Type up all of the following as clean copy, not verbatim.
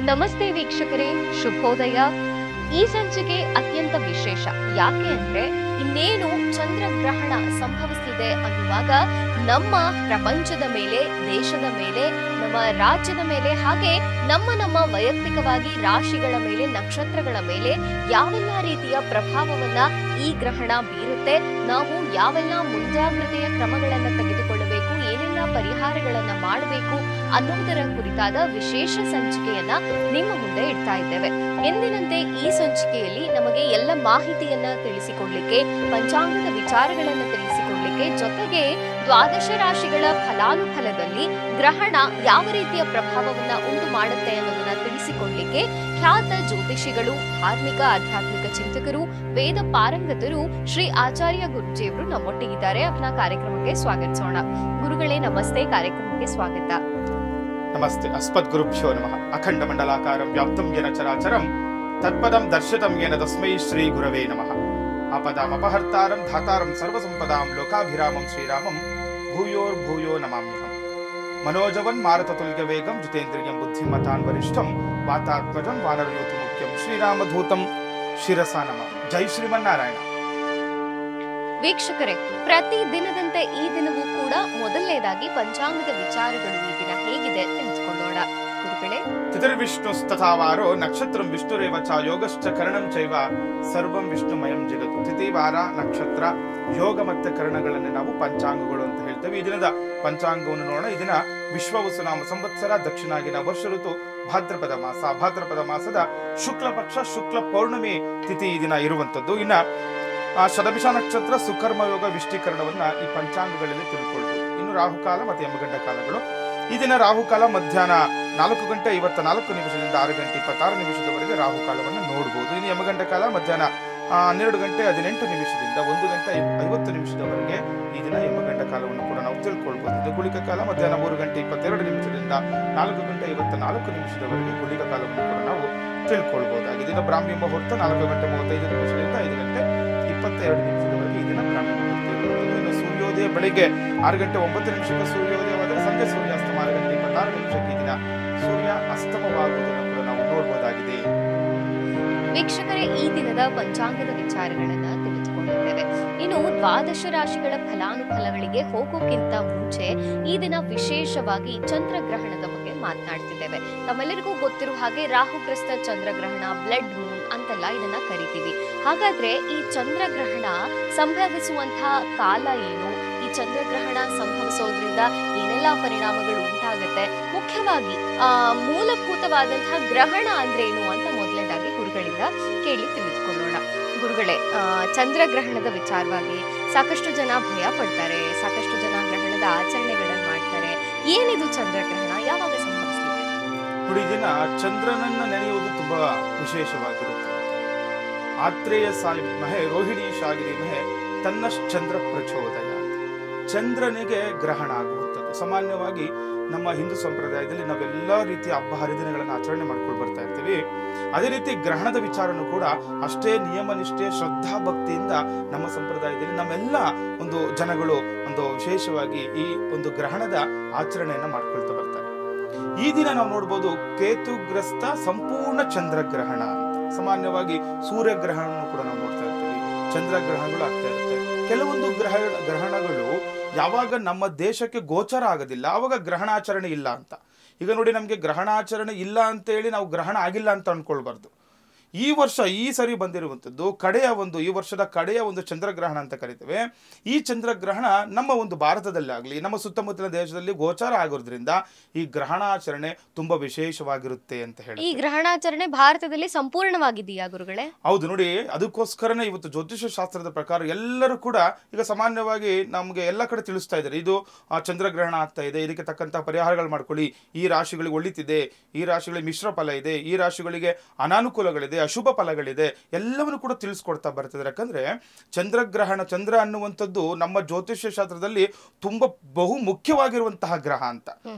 ನಮಸ್ತೆ ವೀಕ್ಷಕರೇ, ಶುಭೋದಯ. ಈ ಸಂಚಿಕೆ ಅತ್ಯಂತ ವಿಶೇಷ. ಯಾಕೆ ಅಂದ್ರೆ ಇನ್ನೇನು ಚಂದ್ರಗ್ರಹಣ ಸಂಭವಿಸಲಿದೆ ಅನ್ನುವಾಗ ನಮ್ಮ ಪ್ರಪಂಚದ ಮೇಲೆ, ದೇಶದ ಮೇಲೆ, ನಮ್ಮ ರಾಜ್ಯದ ಮೇಲೆ, ಹಾಗೆ ನಮ್ಮ ವೈಯಕ್ತಿಕವಾಗಿ ರಾಶಿಗಳ ಮೇಲೆ, ನಕ್ಷತ್ರಗಳ ಮೇಲೆ ಯಾವೆಲ್ಲ ರೀತಿಯ ಪ್ರಭಾವವನ್ನ ಈ ಗ್ರಹಣ ಬೀರುತ್ತೆ, ನಾವು ಯಾವೆಲ್ಲ ಮುಂಜಾಗ್ರತೆಯ ಕ್ರಮಗಳನ್ನ ತೆಗೆದುಕೊಳ್ಳಬೇಕು, ಏನೆಲ್ಲ ಪರಿಹಾರಗಳನ್ನ ಮಾಡಬೇಕು ಅನ್ನುವುದರ ಕುರಿತಾದ ವಿಶೇಷ ಸಂಚಿಕೆಯನ್ನ ನಿಮ್ಮ ಮುಂದೆ ಇಡ್ತಾ ಇದ್ದೇವೆ. ಎಂದಿನಂತೆ ಈ ಸಂಚಿಕೆಯಲ್ಲಿ ನಮಗೆ ಎಲ್ಲ ಮಾಹಿತಿಯನ್ನ ತಿಳಿಸಿಕೊಡ್ಲಿಕ್ಕೆ, ಪಂಚಾಂಗದ ವಿಚಾರಗಳನ್ನು ತಿಳಿಸಿಕೊಡ್ಲಿಕ್ಕೆ, ಜೊತೆಗೆ ದ್ವಾದಶ ರಾಶಿಗಳ ಫಲಾನುಫಲದಲ್ಲಿ ಗ್ರಹಣ ಯಾವ ರೀತಿಯ ಪ್ರಭಾವವನ್ನ ಉಂಟು ಮಾಡುತ್ತೆ ಅನ್ನೋದನ್ನ ತಿಳಿಸಿಕೊಡ್ಲಿಕ್ಕೆ ಖ್ಯಾತ ಜ್ಯೋತಿಷಿಗಳು, ಧಾರ್ಮಿಕ ಆಧ್ಯಾತ್ಮಿಕ ಚಿಂತಕರು, ವೇದ ಪಾರಂಗತರು ಶ್ರೀ ಆಚಾರ್ಯ ಗುರುಜಿಯವರು ನಮ್ಮೊಟ್ಟಿಗಿದ್ದಾರೆ. ಅವರ ಕಾರ್ಯಕ್ರಮಕ್ಕೆ ಸ್ವಾಗತಿಸೋಣ. ಗುರುಗಳೇ ನಮಸ್ತೆ, ಕಾರ್ಯಕ್ರಮಕ್ಕೆ ಸ್ವಾಗತ. ನಮಸ್ತೆ. ಅಸ್ಮದ್ ಗುರುಭ್ಯೋ ನಮಃ. ಅಖಂಡ ಮಂಡಲಾಕಾರಂ ವ್ಯಾಪ್ತಂ ಯೇನ ಚರಾಚರಂ ತತ್ಪದಂ ದರ್ಶಿತಂ ಯೇನ ತಸ್ಮೈ ಶ್ರೀ ಗುರವೇ ನಮಃ. ಆಪದಾಂ ಅಪಹರ್ತಾರಂ ಧಾತಾರಂ ಸರ್ವಸಂಪದಾಂ ಲೋಕಾಭಿರಾಮಂ ಶ್ರೀರಾಮಂ ಭೂಯೋರ್ಭೂಯೋ ನಮಾಮ್ಯಹಂ. ಮನೋಜವನ್ ಮಾರುತತುಲ್ಯ ವೇಗಂ ಜಿತೇಂದ್ರಿಯಂ ಬುದ್ಧಿಮತಾನ್ ವರಿಷ್ಠಂ ವಾತಾತ್ಮಜಂ ವಾನರಯೋತು ಮುಖ್ಯಂ ಶ್ರೀರಾಮಧೂತಂ ಶಿರಸಾ ನಮಃ. ಜೈ ಶ್ರೀಮನ್ನಾರಾಯಣ. ವೀಕ್ಷಕರೇ, ಪ್ರತಿ ದಿನದಂತೆ ಈ ದಿನವೂ ಕೂಡ ಮೊದಲನೇದಾಗಿ ಪಂಚಾಂಗದ ವಿಚಾರಗಳು ಈ ದಿನ ಹೇಗಿದೆ ತಿಳಿದುಕೊಳ್ಳೋಣ. ಗುರುಗಳೇ, ತಿಥಿರ್ವಿಷ್ಣುಸ್ತಥಾವಾರೋ ನಕ್ಷತ್ರಂ ವಿಷ್ಣುರೇವ ಚ ಯೋಗಶ್ಚ ಕರಣಂ ಚೈವ ಸರ್ವಂ ವಿಷ್ಣುಮಯಂ ಜಗತ್ತು. ತಿಥಿವಾರ, ನಕ್ಷತ್ರ, ಯೋಗ ಮತ್ತೆ ಕರಣಗಳನ್ನು ನಾವು ಪಂಚಾಂಗಗಳು ಅಂತ ಹೇಳ್ತೇವೆ. ಈ ದಿನದ ಪಂಚಾಂಗವನ್ನು ನೋಡೋಣ. ಈ ದಿನ ವಿಶ್ವವಸುನಾಮ ಸಂವತ್ಸರ, ದಕ್ಷಿಣಾಗಿನ ವರ್ಷ ಋತು, ಭಾದ್ರಪದ ಮಾಸ. ಭಾದ್ರಪದ ಮಾಸದ ಶುಕ್ಲ ಪಕ್ಷ, ಶುಕ್ಲ ಪೌರ್ಣಮಿ ತಿಥಿ ಈ ದಿನ ಇರುವಂತದ್ದು. ಇನ್ನ ಶತಭಿಷ ನಕ್ಷತ್ರ, ಸುಕರ್ಮ ಯೋಗ, ವಿಷ್ಟೀಕರಣವನ್ನ ಈ ಪಂಚಾಂಗಗಳಲ್ಲಿ ತಿಳ್ಕೊಳ್ಬಹುದು. ಇನ್ನು ರಾಹುಕಾಲ ಮತ್ತೆ ಯಮಗಂಡ ಕಾಲಗಳು. ಈ ದಿನ ರಾಹುಕಾಲ ಮಧ್ಯಾಹ್ನ 4:54 6:26 ರಾಹುಕಾಲವನ್ನು ನೋಡಬಹುದು. ಇನ್ನು ಯಮಗಂಡ ಕಾಲ ಮಧ್ಯಾಹ್ನ 12:18 1:50 ಈ ದಿನ ಯಮಗಂಡ ಕಾಲವನ್ನು ಕೂಡ ನಾವು ತಿಳ್ಕೊಳ್ಬಹುದು. ಇದು ಗುಳಿಕ ಕಾಲ ಮಧ್ಯಾಹ್ನ 3:22 4:54 ಗುಳಿಕ ಕಾಲವನ್ನು ಕೂಡ ನಾವು ತಿಳ್ಕೊಳ್ಬಹುದಾಗಿದೆ. ಇನ್ನು ಬ್ರಾಹ್ಮಿ ಮುಹೂರ್ತ 4:35 5:22 ಈ ದಿನ ಬ್ರಾಹ್ಮಿ ಮುಹೂರ್ತ ಇರುವುದು. ಇನ್ನು ಸೂರ್ಯೋದಯ ಬೆಳಿಗ್ಗೆ 6:09 ಸೂರ್ಯೋದಯವಾದರೆ ಸಂಜೆ ಸೂರ್ಯಾಸ್ತಮ 6:26 ಈ ದಿನ ಸೂರ್ಯ ಅಸ್ತಮವಾಗುವುದನ್ನು ಕೂಡ ನಾವು ನೋಡಬಹುದಾಗಿದೆ. ವೀಕ್ಷಕರೇ, ಈ ದಿನದ ಪಂಚಾಂಗದ ವಿಚಾರಗಳನ್ನ ತಿಳಿದುಕೊಂಡಿದ್ದೇವೆ. ಇನ್ನು ದ್ವಾದಶ ರಾಶಿಗಳ ಫಲಾನುಫಲಗಳಿಗೆ ಹೋಗೋಕ್ಕಿಂತ ಮುಂಚೆ ಈ ದಿನ ವಿಶೇಷವಾಗಿ ಚಂದ್ರಗ್ರಹಣದ ಬಗ್ಗೆ ಮಾತನಾಡ್ತಿದ್ದೇವೆ. ತಮ್ಮೆಲ್ಲರಿಗೂ ಗೊತ್ತಿರುವ ಹಾಗೆ ರಾಹುಗ್ರಸ್ತ ಚಂದ್ರಗ್ರಹಣ, ಬ್ಲಡ್ ಮೂನ್ ಅಂತೆಲ್ಲ ಇದನ್ನ ಕರಿತೀವಿ. ಹಾಗಾದ್ರೆ ಈ ಚಂದ್ರಗ್ರಹಣ ಸಂಭವಿಸುವಂತಹ ಕಾಲ ಏನು, ಈ ಚಂದ್ರಗ್ರಹಣ ಸಂಭವಿಸೋದ್ರಿಂದ ಏನೆಲ್ಲ ಪರಿಣಾಮಗಳು ಉಂಟಾಗುತ್ತೆ, ಮುಖ್ಯವಾಗಿ ಮೂಲಭೂತವಾದಂತಹ ಗ್ರಹಣ ಅಂದ್ರೆ ಏನು ಅಂತ ಮೊದಲನೇದಾಗಿ ಗುರುಗಳಿಂದ ಕೇಳಿ ತಿಳಿದುಕೊಳ್ಳೋಣ. ಗುರುಗಳೇ, ಚಂದ್ರಗ್ರಹಣದ ವಿಚಾರವಾಗಿ ಸಾಕಷ್ಟು ಜನ ಭಯ ಪಡ್ತಾರೆ, ಸಾಕಷ್ಟು ಜನ ಗ್ರಹಣದ ಆಚರಣೆಗಳನ್ನು ಮಾಡ್ತಾರೆ. ಏನಿದು ಚಂದ್ರಗ್ರಹಣ, ಯಾವಾಗ ಸಂಭವಿಸಲಿದೆ? ನೋಡಿ, ದಿನ ಚಂದ್ರನನ್ನ ನೆನೆಯುವುದು ತುಂಬಾ ವಿಶೇಷವಾಗಿರುತ್ತೆ. ಆತ್ರೇಯ ಸಾಯಿಮಹೆ ರೋಹಿಣಿ ಶಾಗಿರಿಮಹೆ ತನ್ನಶ್ಚಂದ್ರ ಪ್ರಚೋದಯ. ಚಂದ್ರನಿಗೆ ಗ್ರಹಣ ಆಗುವಂಥದ್ದು. ಸಾಮಾನ್ಯವಾಗಿ ನಮ್ಮ ಹಿಂದೂ ಸಂಪ್ರದಾಯದಲ್ಲಿ ನಾವೆಲ್ಲ ರೀತಿಯ ಹಬ್ಬ ಹರಿದಿನಗಳನ್ನು ಆಚರಣೆ ಮಾಡ್ಕೊಂಡು ಬರ್ತಾ ಇರ್ತೀವಿ. ಅದೇ ರೀತಿ ಗ್ರಹಣದ ವಿಚಾರನೂ ಕೂಡ ಅಷ್ಟೇ ನಿಯಮ ನಿಷ್ಠೆ, ಶ್ರದ್ಧಾ ಭಕ್ತಿಯಿಂದ ನಮ್ಮ ಸಂಪ್ರದಾಯದಲ್ಲಿ ನಮ್ಮೆಲ್ಲ ಒಂದು ಜನಗಳು ಒಂದು ವಿಶೇಷವಾಗಿ ಈ ಒಂದು ಗ್ರಹಣದ ಆಚರಣೆಯನ್ನ ಮಾಡ್ಕೊಳ್ತಾ ಬರ್ತಾರೆ. ಈ ದಿನ ನಾವು ನೋಡ್ಬೋದು ಕೇತುಗ್ರಸ್ತ ಸಂಪೂರ್ಣ ಚಂದ್ರಗ್ರಹಣ ಅಂತ. ಸಾಮಾನ್ಯವಾಗಿ ಸೂರ್ಯಗ್ರಹಣವನ್ನು ಕೂಡ ನಾವು ನೋಡ್ತಾ ಇರ್ತೀವಿ, ಚಂದ್ರಗ್ರಹಣಗಳು ಆಗ್ತಾ ಇರುತ್ತೆ. ಕೆಲವೊಂದು ಗ್ರಹಣಗಳು ಯಾವಾಗ ನಮ್ಮ ದೇಶಕ್ಕೆ ಗೋಚರ ಆಗೋದಿಲ್ಲ ಆವಾಗ ಗ್ರಹಣಾಚರಣೆ ಇಲ್ಲ ಅಂತ. ಈಗ ನೋಡಿ, ನಮಗೆ ಗ್ರಹಣಾಚರಣೆ ಇಲ್ಲ ಅಂತ ಹೇಳಿ ನಾವು ಗ್ರಹಣ ಆಗಿಲ್ಲ ಅಂತ ಅನ್ಕೊಳ್ಬಾರ್ದು. ಈ ವರ್ಷ ಈ ಸರಿ ಬಂದಿರುವಂಥದ್ದು ಈ ವರ್ಷದ ಕಡೆಯ ಒಂದು ಚಂದ್ರಗ್ರಹಣ ಅಂತ ಕರಿತೇವೆ. ಈ ಚಂದ್ರಗ್ರಹಣ ನಮ್ಮ ಒಂದು ಭಾರತದಲ್ಲಾಗಲಿ ನಮ್ಮ ಸುತ್ತಮುತ್ತಲಿನ ದೇಶದಲ್ಲಿ ಗೋಚಾರ ಆಗೋದ್ರಿಂದ ಈ ಗ್ರಹಣಾಚರಣೆ ತುಂಬಾ ವಿಶೇಷವಾಗಿರುತ್ತೆ ಅಂತ ಹೇಳಿ. ಈ ಗ್ರಹಣಾಚರಣೆ ಭಾರತದಲ್ಲಿ ಸಂಪೂರ್ಣವಾಗಿದೆಯಾ ಗುರುಗಳೇ? ಹೌದು ನೋಡಿ, ಅದಕ್ಕೋಸ್ಕರನೇ ಇವತ್ತು ಜ್ಯೋತಿಷ ಶಾಸ್ತ್ರದ ಪ್ರಕಾರ ಎಲ್ಲರೂ ಕೂಡ ಈಗ ಸಾಮಾನ್ಯವಾಗಿ ನಮ್ಗೆ ಎಲ್ಲ ಕಡೆ ತಿಳಿಸ್ತಾ ಇದ್ದಾರೆ, ಇದು ಚಂದ್ರಗ್ರಹಣ ಆಗ್ತಾ ಇದೆ, ಇದಕ್ಕೆ ತಕ್ಕಂತಹ ಪರಿಹಾರಗಳು ಮಾಡ್ಕೊಳ್ಳಿ, ಈ ರಾಶಿಗಳಿಗೆ ಒಳ್ಳಿತಿದೆ, ಈ ರಾಶಿಗಳಿಗೆ ಮಿಶ್ರ ಫಲ ಇದೆ, ಈ ರಾಶಿಗಳಿಗೆ ಅನಾನುಕೂಲಗಳಿದೆ, ಅಶುಭ ಫಲಗಳಿದೆ ಎಲ್ಲವನ್ನು ಕೂಡ ತಿಳಿಸ್ಕೊಡ್ತಾ ಬರ್ತಿದ್ದಾರೆ. ಯಾಕಂದ್ರೆ ಚಂದ್ರಗ್ರಹಣ, ಚಂದ್ರ ಅನ್ನುವಂಥದ್ದು ನಮ್ಮ ಜ್ಯೋತಿಷ್ಯ ಶಾಸ್ತ್ರದಲ್ಲಿ ತುಂಬಾ ಬಹು ಮುಖ್ಯವಾಗಿರುವಂತಹ ಗ್ರಹ ಅಂತ.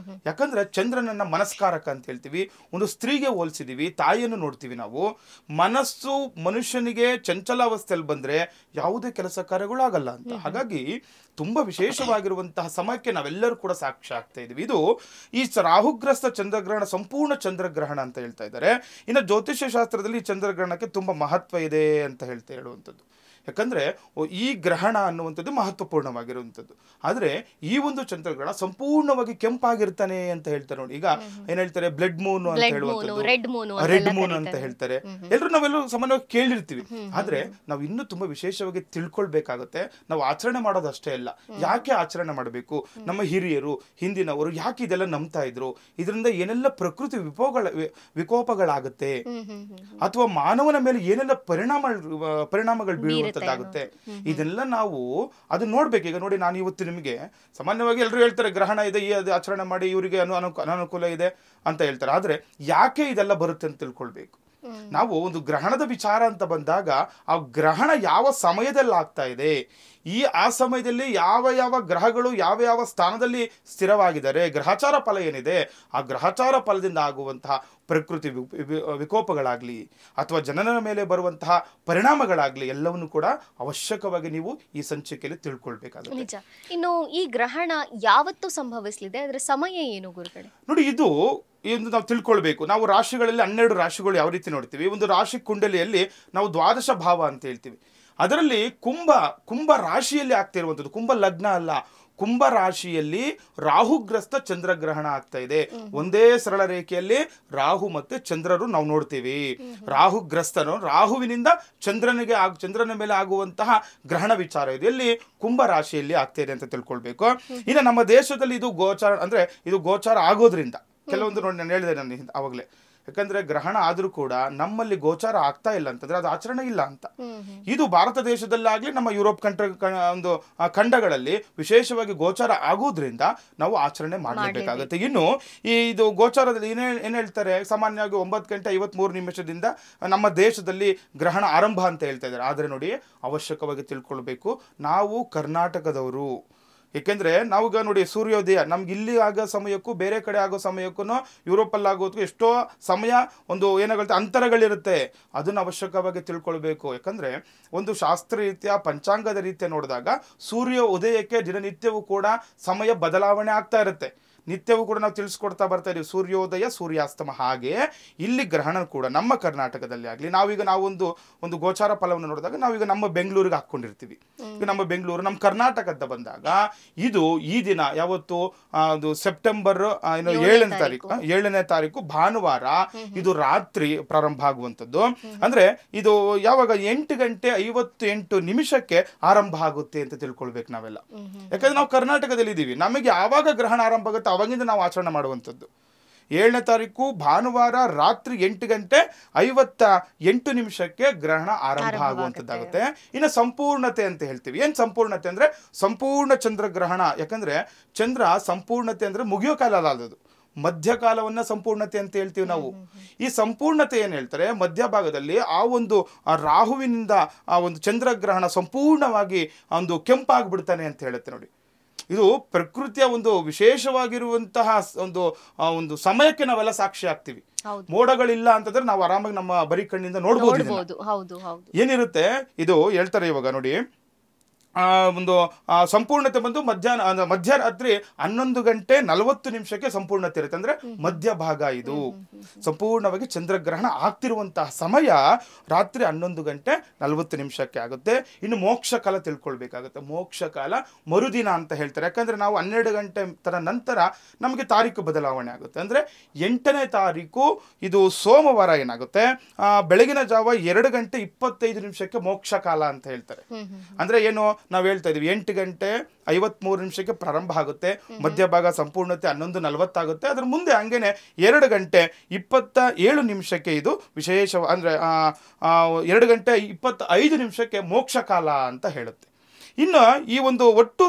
ಯಾಕಂದ್ರೆ ಚಂದ್ರನನ್ನ ಮನಸ್ಕಾರಕ ಅಂತ ಹೇಳ್ತೀವಿ. ಒಂದು ಸ್ತ್ರೀಗೆ ಹೋಲಿಸಿದೀವಿ, ತಾಯಿಯನ್ನು ನೋಡ್ತೀವಿ ನಾವು. ಮನಸ್ಸು ಮನುಷ್ಯನಿಗೆ ಚಂಚಲಾವಸ್ಥೆಯಲ್ಲಿ ಬಂದ್ರೆ ಯಾವುದೇ ಕೆಲಸ ಕಾರ್ಯಗಳು ಆಗಲ್ಲ ಅಂತ. ಹಾಗಾಗಿ ತುಂಬಾ ವಿಶೇಷವಾಗಿರುವಂತಹ ಸಮಯಕ್ಕೆ ನಾವೆಲ್ಲರೂ ಕೂಡ ಸಾಕ್ಷಿ ಆಗ್ತಾ ಇದೀವಿ. ಇದು ಈ ರಾಹುಗ್ರಸ್ತ ಚಂದ್ರಗ್ರಹಣ ಸಂಪೂರ್ಣ ಚಂದ್ರಗ್ರಹಣ ಅಂತ ಹೇಳ್ತಾ ಇದ್ದಾರೆ. ಇನ್ನು ಜ್ಯೋತಿಷ್ಯ ಶಾಸ್ತ್ರದಲ್ಲಿ ಚಂದ್ರಗ್ರಹಣಕ್ಕೆ ತುಂಬಾ ಮಹತ್ವ ಇದೆ ಅಂತ ಹೇಳುವಂಥದ್ದು. ಯಾಕಂದ್ರೆ ಈ ಗ್ರಹಣ ಅನ್ನುವಂಥದ್ದು ಮಹತ್ವಪೂರ್ಣವಾಗಿರುವಂಥದ್ದು. ಆದ್ರೆ ಈ ಒಂದು ಚಂದ್ರಗ್ರಹಣ ಸಂಪೂರ್ಣವಾಗಿ ಕೆಂಪಾಗಿರ್ತಾನೆ ಅಂತ ಹೇಳ್ತಾರೆ ನೋಡಿ. ಈಗ ಏನ್ ಹೇಳ್ತಾರೆ, ಬ್ಲಡ್ ಮೂನ್ ಅಂತ ಹೇಳುವಂಥದ್ದು, ರೆಡ್ ಮೂನ್ ಅಂತ ಹೇಳ್ತಾರೆ. ನಾವೆಲ್ಲರೂ ಸಾಮಾನ್ಯವಾಗಿ ಕೇಳಿರ್ತೀವಿ. ಆದ್ರೆ ನಾವು ಇನ್ನೂ ತುಂಬಾ ವಿಶೇಷವಾಗಿ ತಿಳ್ಕೊಳ್ಬೇಕಾಗುತ್ತೆ. ನಾವು ಆಚರಣೆ ಮಾಡೋದು ಅಷ್ಟೇ ಅಲ್ಲ, ಯಾಕೆ ಆಚರಣೆ ಮಾಡಬೇಕು, ನಮ್ಮ ಹಿರಿಯರು ಹಿಂದಿನವರು ಯಾಕೆ ಇದೆಲ್ಲ ನಂಬ್ತಾ ಇದ್ರು, ಇದರಿಂದ ಏನೆಲ್ಲ ಪ್ರಕೃತಿ ವಿಕೋಪಗಳಾಗುತ್ತೆ ಅಥವಾ ಮಾನವನ ಮೇಲೆ ಏನೆಲ್ಲ ಪರಿಣಾಮಗಳು ಬೀಳುವಂತ ಆಗುತ್ತೆ, ಇದೆಲ್ಲ ನಾವು ಅದು ನೋಡ್ಬೇಕು. ಈಗ ನೋಡಿ, ನಾನು ಇವತ್ತು ನಿಮಗೆ ಸಾಮಾನ್ಯವಾಗಿ ಎಲ್ಲರೂ ಹೇಳ್ತಾರೆ ಗ್ರಹಣ ಇದೆ, ಈ ಅದು ಆಚರಣೆ ಮಾಡಿ, ಇವರಿಗೆ ಅನಾನುಕೂಲ ಇದೆ ಅಂತ ಹೇಳ್ತಾರೆ. ಆದ್ರೆ ಯಾಕೆ ಇದೆಲ್ಲ ಬರುತ್ತೆ ಅಂತ ತಿಳ್ಕೊಳ್ಬೇಕು. ನಾವು ಒಂದು ಗ್ರಹಣದ ವಿಚಾರ ಅಂತ ಬಂದಾಗ ಆ ಗ್ರಹಣ ಯಾವ ಸಮಯದಲ್ಲಿ ಆಗ್ತಾ ಇದೆ, ಆ ಸಮಯದಲ್ಲಿ ಯಾವ ಗ್ರಹಗಳು ಯಾವ ಸ್ಥಾನದಲ್ಲಿ ಸ್ಥಿರವಾಗಿದ್ದಾರೆ, ಗ್ರಹಚಾರ ಫಲ ಏನಿದೆ, ಆ ಗ್ರಹಚಾರ ಫಲದಿಂದ ಆಗುವಂತಹ ಪ್ರಕೃತಿ ವಿಕೋಪಗಳಾಗ್ಲಿ ಅಥವಾ ಜನರ ಮೇಲೆ ಬರುವಂತಹ ಪರಿಣಾಮಗಳಾಗ್ಲಿ ಎಲ್ಲವನ್ನು ಕೂಡ ಅವಶ್ಯಕವಾಗಿ ನೀವು ಈ ಸಂಚಿಕೆಯಲ್ಲಿ ತಿಳ್ಕೊಳ್ಬೇಕಾಗುತ್ತೆ. ನಿಜ. ಇನ್ನು ಈ ಗ್ರಹಣ ಯಾವತ್ತು ಸಂಭವಿಸಲಿದೆ, ಅದರ ಸಮಯ ಏನು ಗುರುಗಳೇ? ನೋಡಿ, ಇದು ನಾವು ತಿಳ್ಕೊಳ್ಬೇಕು. ನಾವು ರಾಶಿಗಳಲ್ಲಿ 12 ರಾಶಿಗಳು ಯಾವ ರೀತಿ ನೋಡ್ತೀವಿ. ಒಂದು ರಾಶಿ ಕುಂಡಲಿಯಲ್ಲಿ ನಾವು ದ್ವಾದಶ ಭಾವ ಅಂತ ಹೇಳ್ತೀವಿ. ಅದರಲ್ಲಿ ಕುಂಭ ರಾಶಿಯಲ್ಲಿ ಆಗ್ತಿರುವಂಥದ್ದು, ಕುಂಭ ಲಗ್ನ ಅಲ್ಲ, ಕುಂಭ ರಾಶಿಯಲ್ಲಿ ರಾಹುಗ್ರಸ್ತ ಚಂದ್ರಗ್ರಹಣ ಆಗ್ತಾ ಇದೆ. ಒಂದೇ ಸರಳ ರೇಖೆಯಲ್ಲಿ ರಾಹು ಮತ್ತೆ ಚಂದ್ರರು ನಾವು ನೋಡ್ತೀವಿ. ರಾಹುಗ್ರಸ್ತನು ರಾಹುವಿನಿಂದ ಚಂದ್ರನ ಮೇಲೆ ಆಗುವಂತಹ ಗ್ರಹಣ ವಿಚಾರ ಇದೆ, ಎಲ್ಲಿ ಕುಂಭ ರಾಶಿಯಲ್ಲಿ ಆಗ್ತಾ ಇದೆ ಅಂತ ತಿಳ್ಕೊಳ್ಬೇಕು. ಇನ್ನು ನಮ್ಮ ದೇಶದಲ್ಲಿ ಇದು ಗೋಚಾರ, ಅಂದ್ರೆ ಇದು ಗೋಚಾರ ಆಗೋದ್ರಿಂದ ಕೆಲವೊಂದು ನೋಡಿ, ನಾನು ಹೇಳಿದೆ ನಾನು ಅವಾಗಲೇ, ಯಾಕಂದ್ರೆ ಗ್ರಹಣ ಆದ್ರೂ ಕೂಡ ನಮ್ಮಲ್ಲಿ ಗೋಚಾರ ಆಗ್ತಾ ಇಲ್ಲ ಅಂತಂದ್ರೆ ಅದು ಆಚರಣೆ ಇಲ್ಲ ಅಂತ. ಇದು ಭಾರತ ದೇಶದಲ್ಲಾಗ್ಲಿ ನಮ್ಮ ಯುರೋಪ್ ಒಂದು ಖಂಡಗಳಲ್ಲಿ ವಿಶೇಷವಾಗಿ ಗೋಚಾರ ಆಗೋದ್ರಿಂದ ನಾವು ಆಚರಣೆ ಮಾಡಲೇಬೇಕಾಗುತ್ತೆ. ಇನ್ನು ಇದು ಗೋಚಾರದಲ್ಲಿ ಏನ್ ಹೇಳ್ತಾರೆ, ಸಾಮಾನ್ಯವಾಗಿ 9:53 ನಮ್ಮ ದೇಶದಲ್ಲಿ ಗ್ರಹಣ ಆರಂಭ ಅಂತ ಹೇಳ್ತಾ ಇದ್ದಾರೆ. ಆದ್ರೆ ನೋಡಿ, ಅವಶ್ಯಕವಾಗಿ ತಿಳ್ಕೊಳ್ಬೇಕು, ನಾವು ಕರ್ನಾಟಕದವರು. ಏಕೆಂದ್ರೆ ನಾವೀಗ ನೋಡಿ, ಸೂರ್ಯೋದಯ ನಮ್ಗೆ ಇಲ್ಲಿ ಆಗೋ ಸಮಯಕ್ಕೂ ಬೇರೆ ಕಡೆ ಆಗೋ ಸಮಯಕ್ಕೂ ಯುರೋಪಲ್ಲಿ ಆಗೋದಕ್ಕೂ ಎಷ್ಟೋ ಸಮಯ ಒಂದು ಏನಾಗುತ್ತೆ ಅಂತರಗಳಿರುತ್ತೆ. ಅದನ್ನು ಅವಶ್ಯಕವಾಗಿ ತಿಳ್ಕೊಳ್ಬೇಕು. ಯಾಕಂದ್ರೆ ಒಂದು ಶಾಸ್ತ್ರ ರೀತಿಯ ಪಂಚಾಂಗದ ರೀತಿಯ ನೋಡಿದಾಗ ಸೂರ್ಯ ಉದಯಕ್ಕೆ ದಿನನಿತ್ಯವೂ ಕೂಡ ಸಮಯ ಬದಲಾವಣೆ ಆಗ್ತಾ ಇರುತ್ತೆ. ನಿತ್ಯವೂ ಕೂಡ ನಾವು ತಿಳಿಸ್ಕೊಡ್ತಾ ಬರ್ತಾ ಇದೀವಿ, ಸೂರ್ಯೋದಯ ಸೂರ್ಯಾಸ್ತಮ. ಹಾಗೆ ಇಲ್ಲಿ ಗ್ರಹಣ ಕೂಡ ನಮ್ಮ ಕರ್ನಾಟಕದಲ್ಲಿ ಆಗಲಿ, ನಾವು ಒಂದು ಗೋಚಾರ ಫಲವನ್ನು ನೋಡಿದಾಗ ನಾವೀಗ ನಮ್ಮ ಬೆಂಗಳೂರಿಗೆ ಹಾಕೊಂಡಿರ್ತೀವಿ. ಈಗ ನಮ್ಮ ಬೆಂಗಳೂರು ನಮ್ಮ ಕರ್ನಾಟಕದ ಬಂದಾಗ ಇದು ಈ ದಿನ ಯಾವತ್ತು, ಅದು ಸೆಪ್ಟೆಂಬರ್ 7ನೇ ತಾರೀಕು ಭಾನುವಾರ, ಇದು ರಾತ್ರಿ ಪ್ರಾರಂಭ ಆಗುವಂಥದ್ದು. ಅಂದ್ರೆ ಇದು ಯಾವಾಗ 8:58 ಆರಂಭ ಆಗುತ್ತೆ ಅಂತ ತಿಳ್ಕೊಳ್ಬೇಕು ನಾವೆಲ್ಲ. ಯಾಕಂದ್ರೆ ನಾವು ಕರ್ನಾಟಕದಲ್ಲಿ ಇದ್ದೀವಿ, ನಮಗೆ ಯಾವಾಗ ಗ್ರಹಣ ಆರಂಭ ಆಗುತ್ತೆ ಅವಾಗಿಂದ ನಾವು ಆಚರಣೆ ಮಾಡುವಂಥದ್ದು. 7ನೇ ತಾರೀಕು ಭಾನುವಾರ ರಾತ್ರಿ 8:58 ಗ್ರಹಣ ಆರಂಭ ಆಗುವಂಥದ್ದಾಗುತ್ತೆ. ಇನ್ನು ಸಂಪೂರ್ಣತೆ ಅಂತ ಹೇಳ್ತೀವಿ. ಏನ್ ಸಂಪೂರ್ಣತೆ ಅಂದ್ರೆ ಸಂಪೂರ್ಣ ಚಂದ್ರಗ್ರಹಣ. ಯಾಕಂದ್ರೆ ಚಂದ್ರ ಸಂಪೂರ್ಣತೆ ಅಂದ್ರೆ ಮುಗಿಯೋ ಕಾಲ ಅಲ್ಲ, ಅದು ಮಧ್ಯಕಾಲವನ್ನ ಸಂಪೂರ್ಣತೆ ಅಂತ ಹೇಳ್ತೀವಿ ನಾವು. ಈ ಸಂಪೂರ್ಣತೆ ಏನ್ ಹೇಳ್ತಾರೆ, ಮಧ್ಯಭಾಗದಲ್ಲಿ ರಾಹುವಿನಿಂದ ಆ ಒಂದು ಚಂದ್ರಗ್ರಹಣ ಸಂಪೂರ್ಣವಾಗಿ ಒಂದು ಕೆಂಪಾಗ್ಬಿಡ್ತಾನೆ ಅಂತ ಹೇಳುತ್ತೆ ನೋಡಿ. ಇದು ಪ್ರಕೃತಿಯ ಒಂದು ವಿಶೇಷವಾಗಿರುವಂತಹ ಒಂದು ಸಮಯಕ್ಕೆ ನಾವೆಲ್ಲ ಸಾಕ್ಷಿ ಆಗ್ತೀವಿ. ಮೋಡಗಳಿಲ್ಲ ಅಂತಂದ್ರೆ ನಾವು ಆರಾಮಾಗಿ ನಮ್ಮ ಬರೀ ಕಣ್ಣಿಂದ ನೋಡ್ಬೋದು. ಏನಿರುತ್ತೆ ಇದು ಹೇಳ್ತಾರೆ ಇವಾಗ ನೋಡಿ, ಒಂದು ಸಂಪೂರ್ಣತೆ ಬಂದು ಮಧ್ಯರಾತ್ರಿ 11:40 ಸಂಪೂರ್ಣತೆ ಇರುತ್ತೆ. ಅಂದ್ರೆ ಮಧ್ಯಭಾಗ ಇದು ಸಂಪೂರ್ಣವಾಗಿ ಚಂದ್ರಗ್ರಹಣ ಆಗ್ತಿರುವಂತಹ ಸಮಯ ರಾತ್ರಿ 11:40 ಆಗುತ್ತೆ. ಇನ್ನು ಮೋಕ್ಷ ಕಾಲ ತಿಳ್ಕೊಳ್ಬೇಕಾಗುತ್ತೆ. ಮೋಕ್ಷ ಕಾಲ ಮರುದಿನ ಅಂತ ಹೇಳ್ತಾರೆ. ಯಾಕಂದ್ರೆ ನಾವು 12 ಗಂಟೆ ನಂತರ ನಮಗೆ ತಾರೀಕು ಬದಲಾವಣೆ ಆಗುತ್ತೆ. ಅಂದ್ರೆ 8ನೇ ತಾರೀಕು ಇದು ಸೋಮವಾರ ಏನಾಗುತ್ತೆ, ಬೆಳಗಿನ ಜಾವ 2:25 ಮೋಕ್ಷ ಕಾಲ ಅಂತ ಹೇಳ್ತಾರೆ. ಅಂದ್ರೆ ಏನು ನಾವು ಹೇಳ್ತಾ ಇದೀವಿ, 8:53 ಪ್ರಾರಂಭ ಆಗುತ್ತೆ, ಮಧ್ಯಭಾಗ ಸಂಪೂರ್ಣತೆ 11:40 ಆಗುತ್ತೆ. ಅದ್ರ ಮುಂದೆ ಹಂಗೇನೆ 2:27 ಇದು ವಿಶೇಷ, ಅಂದ್ರೆ 2:25 ಮೋಕ್ಷ ಕಾಲ ಅಂತ ಹೇಳುತ್ತೆ. ಇನ್ನು ಈ ಒಂದು ಒಟ್ಟು